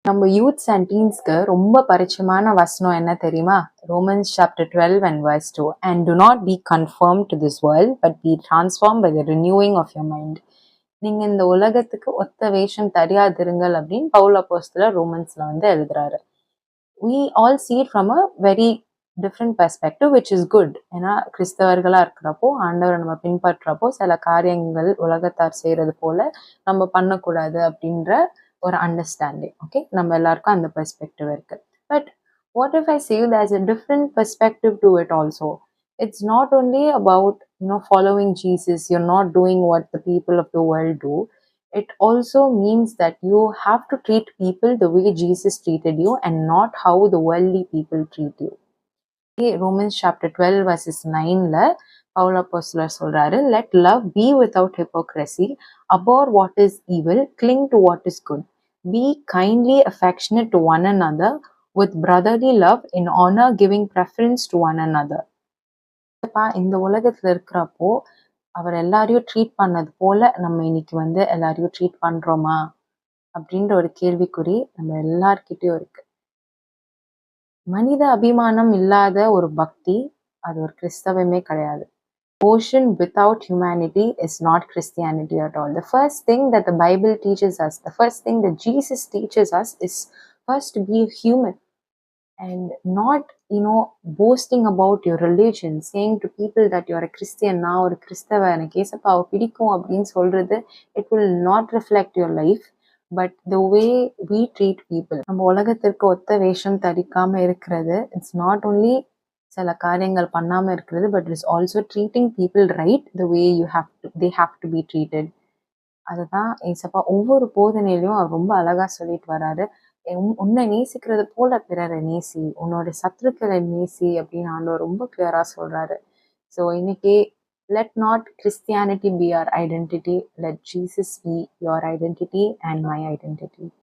நம்ம youths and டீன்ஸ்க்கு ரொம்ப பரிச்சயமான வசனம் என்ன தெரியுமா? Romans chapter 12 and verse 2. And do not be conformed to this world, but be transformed by the renewing of your mind. நீங்க இந்த உலகத்துக்கு ஒத்த வேஷம் தெரியாதிருங்கள் அப்படின்னு பவுல் அப்போஸ்தலர் ரோமன்ஸ்ல வந்து எழுதுறாரு. We all see it from a very different perspective, which is good. ஏன்னா கிறிஸ்தவர்களா இருக்கிறப்போ ஆண்டவரை நம்ம பின்பற்றப்போ சில காரியங்கள் உலகத்தார் செய்யறது போல நம்ம பண்ணக்கூடாது அப்படின்ற ஒரு அண்டர்ஸ்டாண்டிங். ஓகே, நம்ம எல்லாருக்கும் அந்த பெர்ஸ்பெக்டிவ் இருக்கு. But what if I say there's a different perspective to it also. It's not only about following Jesus. You're not doing what the people of the world do. It also means that you have to treat people the way Jesus treated you and not how the worldly people treat you. Romans chapter 12 verses 9ல Pavul அப்போஸ்தலர் சொல்றாரு, let love be without hypocrisy, abhor what is evil, cling to what is good, be kindly affectionate to one another with brotherly love, in honor giving preference to one another. இந்த உலகத்துல இருக்கிறப்போ அவர் எல்லாரையும் treat பண்ணது போல நம்ம இன்னைக்கு வந்து எல்லாரையும் ட்ரீட் பண்றோமா அப்படின்ற ஒரு கேள்விக்குறி நம்ம எல்லார்கிட்டயும் இருக்கு. மனித அபிமானம் இல்லாத ஒரு பக்தி அது ஒரு கிறிஸ்தவமே கிடையாது. Devotion without humanity is not Christianity at all. The first thing that the Bible teaches us, the first thing that Jesus teaches us is first to be human and not, boasting about your religion, saying to people that you're a Christian, நான் ஒரு கிறிஸ்தவ, எனக்கு ஏசப்பாவை பிடிக்கும் அப்படின்னு சொல்றது, it will not reflect your life, but the way we treat people. நம்ம உலகத்திற்கு ஒத்த வேஷம் தரிக்காம இருக்கிறது, it's not only சில காரியங்கள் பண்ணாம இருக்கிறது, but it's also treating people right the way they have to be treated. அதுதான் ஏசப்பா ஒவ்வொரு போதனையிலையும் அவர் ரொம்ப அழகா சொல்லிட்டு வராரு. உன்னை நேசிக்கிறது போல பிறரை நேசி, உன்னோட சத்துருக்களை நேசி அப்படின்னு ஆண்டவர் ரொம்ப கிளியரா சொல்றாரு. ஸோ இன்னைக்கு let not Christianity be our identity, let Jesus be your identity and my identity.